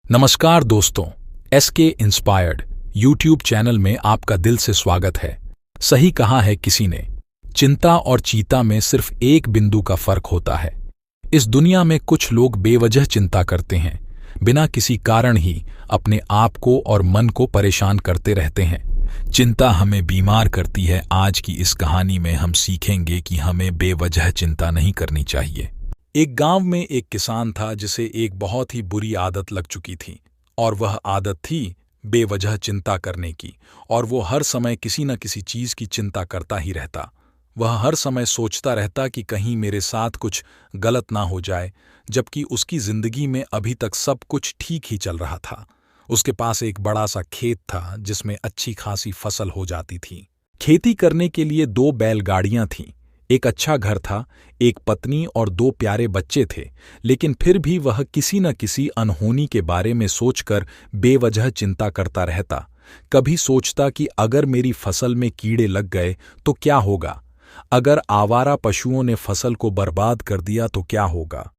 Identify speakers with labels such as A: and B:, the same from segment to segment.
A: नमस्कार दोस्तों, SK inspired YouTube channel में आपका दिल से स्वागत है। सही कहा है किसी ने, चिंता और चीता में सिर्फ एक बिंदु का फर्क होता है। इस दुनिया में कुछ लोग बेवजह चिंता करते हैं, बिना किसी कारण ही अपने आप को और मन को परेशान करते रहते हैं। चिंता हमें बीमार करती है। आज की इस कहानी में हम सीखेंगे कि हमें बेवजह चिंता नहीं करनी चाहिए। एक गांव में एक किसान था जिसे एक बहुत ही बुरी आदत लग चुकी थी, और वह आदत थी बेवजह चिंता करने की। और वो हर समय किसी न किसी चीज की चिंता करता ही रहता। वह हर समय सोचता रहता कि कहीं मेरे साथ कुछ गलत ना हो जाए, जबकि उसकी जिंदगी में अभी तक सब कुछ ठीक ही चल रहा था। उसके पास एक बड़ा सा खेत था जिसमें अच्छी खासी फसल हो जाती थी। खेती करने के लिए 2 बैलगाड़ियां थीं, एक अच्छा घर था, एक पत्नी और 2 प्यारे बच्चे थे। लेकिन फिर भी वह किसी न किसी अनहोनी के बारे में सोचकर बेवजह चिंता करता रहता। कभी सोचता कि अगर मेरी फसल में कीड़े लग गए तो क्या होगा, अगर आवारा पशुओं ने फसल को बर्बाद कर दिया तो क्या होगा,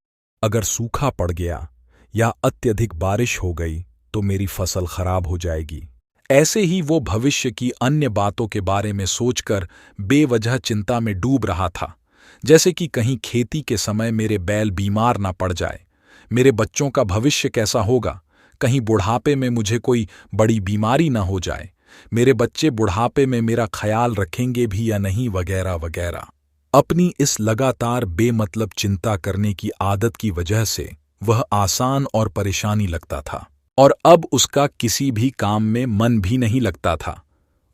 A: अगर सूखा पड़ गया या अत्यधिक बारिश हो गई तो मेरी फसल खराब हो जाएगी। ऐसे ही वो भविष्य की अन्य बातों के बारे में सोचकर बेवजह चिंता में डूब रहा था। जैसे कि कहीं खेती के समय मेरे बैल बीमार ना पड़ जाए, मेरे बच्चों का भविष्य कैसा होगा, कहीं बुढ़ापे में मुझे कोई बड़ी बीमारी ना हो जाए, मेरे बच्चे बुढ़ापे में मेरा ख्याल रखेंगे भी या नहीं, वगैरह वगैरह। अपनी इस लगातार बेमतलब चिंता करने की आदत की वजह से वह आसान और परेशानी लगता था, और अब उसका किसी भी काम में मन भी नहीं लगता था।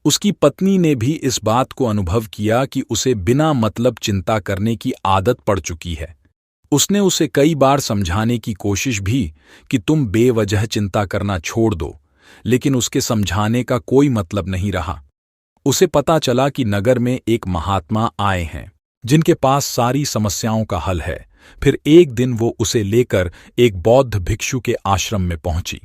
A: उसकी पत्नी ने भी इस बात को अनुभव किया कि उसे बिना मतलब चिंता करने की आदत पड़ चुकी है। उसने उसे कई बार समझाने की कोशिश भी कि तुम बेवजह चिंता करना छोड़ दो, लेकिन उसके समझाने का कोई मतलब नहीं रहा। उसे पता चला कि नगर में एक महात्मा आए हैं जिनके पास सारी समस्याओं का हल है। फिर एक दिन वो उसे लेकर एक बौद्ध भिक्षु के आश्रम में पहुंची।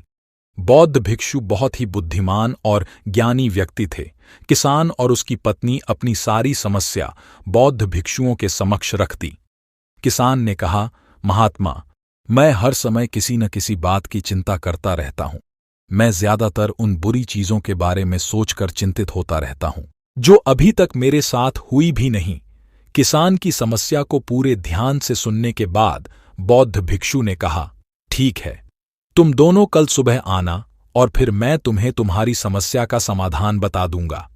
A: बौद्ध भिक्षु बहुत ही बुद्धिमान और ज्ञानी व्यक्ति थे। किसान और उसकी पत्नी अपनी सारी समस्या बौद्ध भिक्षुओं के समक्ष रख दी। किसान ने कहा, महात्मा, मैं हर समय किसी न किसी बात की चिंता करता रहता हूं। मैं ज्यादातर उन बुरी चीजों के बारे में सोचकर चिंतित होता रहता हूं जो अभी तक मेरे साथ हुई भी नहीं। किसान की समस्या को पूरे ध्यान से सुनने के बाद बौद्ध भिक्षु ने कहा, ठीक है, तुम दोनों कल सुबह आना और फिर मैं तुम्हें तुम्हारी समस्या का समाधान बता दूंगा।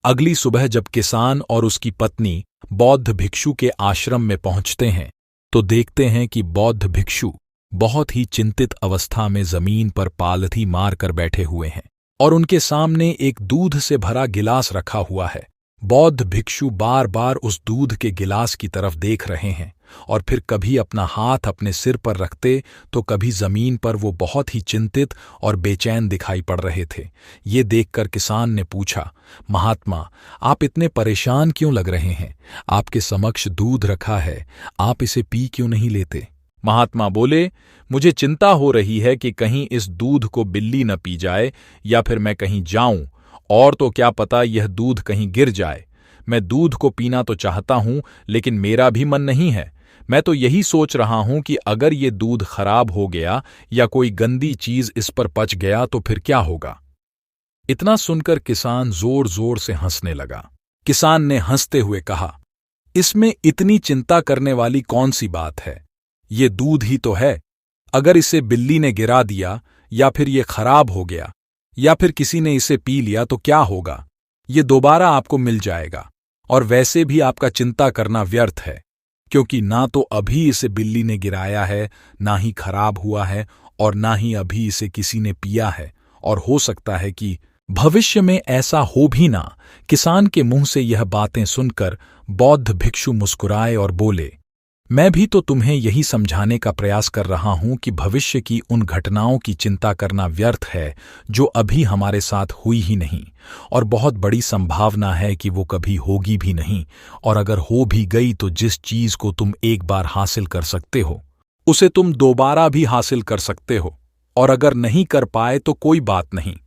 A: अगली सुबह जब किसान और उसकी पत्नी बौद्ध भिक्षु के आश्रम में पहुंचते हैं तो देखते हैं कि बौद्ध भिक्षु बहुत ही चिंतित अवस्था में जमीन पर पालथी मारकर बैठे हुए हैं और उनके सामने एक दूध से भरा गिलास रखा हुआ है। बौद्ध भिक्षु बार बार उस दूध के गिलास की तरफ देख रहे हैं और फिर कभी अपना हाथ अपने सिर पर रखते तो कभी जमीन पर। वो बहुत ही चिंतित और बेचैन दिखाई पड़ रहे थे। ये देखकर किसान ने पूछा, महात्मा, आप इतने परेशान क्यों लग रहे हैं? आपके समक्ष दूध रखा है, आप इसे पी क्यों नहीं लेते? महात्मा बोले, मुझे चिंता हो रही है कि कहीं इस दूध को बिल्ली न पी जाए या फिर मैं कहीं जाऊं, और तो क्या पता यह दूध कहीं गिर जाए। मैं दूध को पीना तो चाहता हूं, लेकिन मेरा भी मन नहीं है। मैं तो यही सोच रहा हूं कि अगर ये दूध खराब हो गया या कोई गंदी चीज इस पर पच गया तो फिर क्या होगा? इतना सुनकर किसान जोर जोर से हंसने लगा। किसान ने हंसते हुए कहा, इसमें इतनी चिंता करने वाली कौन सी बात है? ये दूध ही तो है। अगर इसे बिल्ली ने गिरा दिया या फिर ये खराब हो गया या फिर किसी ने इसे पी लिया तो क्या होगा? ये दोबारा आपको मिल जाएगा, और वैसे भी आपका चिंता करना व्यर्थ है, क्योंकि ना तो अभी इसे बिल्ली ने गिराया है, ना ही खराब हुआ है, और ना ही अभी इसे किसी ने पिया है, और हो सकता है कि भविष्य में ऐसा हो भी ना। किसान के मुंह से यह बातें सुनकर बौद्ध भिक्षु मुस्कुराए और बोले, मैं भी तो तुम्हें यही समझाने का प्रयास कर रहा हूं कि भविष्य की उन घटनाओं की चिंता करना व्यर्थ है जो अभी हमारे साथ हुई ही नहीं, और बहुत बड़ी संभावना है कि वो कभी होगी भी नहीं। और अगर हो भी गई तो जिस चीज को तुम एक बार हासिल कर सकते हो उसे तुम दोबारा भी हासिल कर सकते हो, और अगर नहीं कर पाए तो कोई बात नहीं,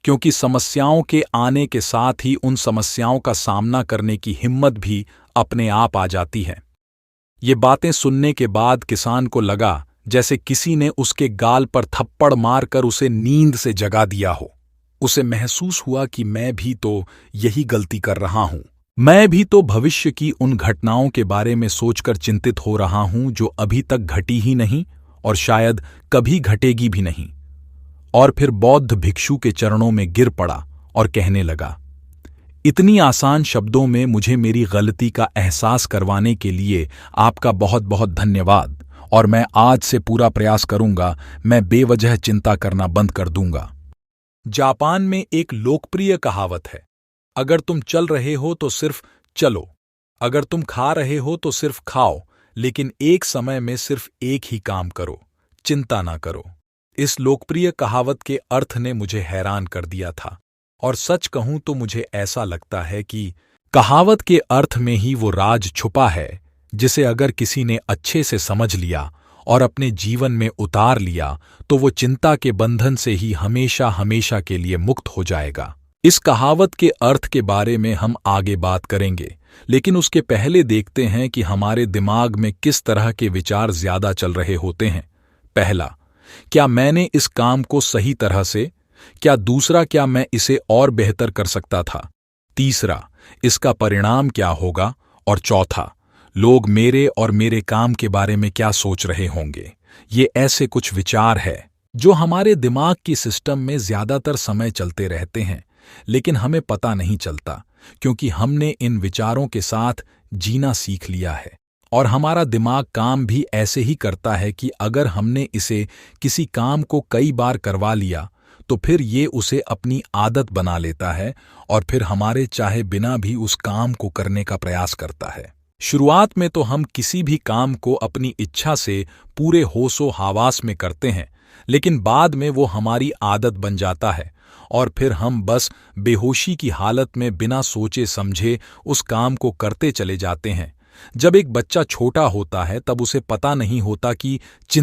A: क्योंकि समस्याओं के आने के साथ ही उन समस्याओं का सामना करने की हिम्मत भी अपने आप आ जाती है। ये बातें सुनने के बाद किसान को लगा जैसे किसी ने उसके गाल पर थप्पड़ मारकर उसे नींद से जगा दिया हो। उसे महसूस हुआ कि मैं भी तो यही गलती कर रहा हूं। मैं भी तो भविष्य की उन घटनाओं के बारे में सोचकर चिंतित हो रहा हूं जो अभी तक घटी ही नहीं और शायद कभी घटेगी भी नहीं। और फिर बौद्ध भिक्षु के चरणों में गिर पड़ा और कहने लगा, इतनी आसान शब्दों में मुझे मेरी गलती का एहसास करवाने के लिए आपका बहुत बहुत धन्यवाद, और मैं आज से पूरा प्रयास करूंगा, मैं बेवजह चिंता करना बंद कर दूंगा। जापान में एक लोकप्रिय कहावत है, अगर तुम चल रहे हो तो सिर्फ चलो, अगर तुम खा रहे हो तो सिर्फ खाओ, लेकिन एक समय में सिर्फ एक ही काम करो, चिंता ना करो। इस लोकप्रिय कहावत के अर्थ ने मुझे हैरान कर दिया था, और सच कहूं तो मुझे ऐसा लगता है कि कहावत के अर्थ में ही वो राज छुपा है जिसे अगर किसी ने अच्छे से समझ लिया और अपने जीवन में उतार लिया तो वो चिंता के बंधन से ही हमेशा हमेशा के लिए मुक्त हो जाएगा। इस कहावत के अर्थ के बारे में हम आगे बात करेंगे, लेकिन उसके पहले देखते हैं कि हमारे दिमाग में किस तरह के विचार ज्यादा चल रहे होते हैं। पहला, क्या मैंने इस काम को सही तरह से? क्या दूसरा, क्या मैं इसे और बेहतर कर सकता था? तीसरा, इसका परिणाम क्या होगा? और चौथा, लोग मेरे और मेरे काम के बारे में क्या सोच रहे होंगे? ये ऐसे कुछ विचार है जो हमारे दिमाग की सिस्टम में ज्यादातर समय चलते रहते हैं, लेकिन हमें पता नहीं चलता क्योंकि हमने इन विचारों के साथ जीना सीख लिया है। और हमारा दिमाग काम भी ऐसे ही करता है कि अगर हमने इसे किसी काम को कई बार करवा लिया तो फिर ये उसे अपनी आदत बना लेता है और फिर हमारे चाहे बिना भी उस काम को करने का प्रयास करता है। शुरुआत में तो हम किसी भी काम को अपनी इच्छा से पूरे होशो हवास में करते हैं, लेकिन बाद में वो हमारी आदत बन जाता है और फिर हम बस बेहोशी की हालत में बिना सोचे समझे उस काम को करते चले जाते हैं। जब एक बच्चा छोटा होता है तब उसे पता नहीं होता कि चिंता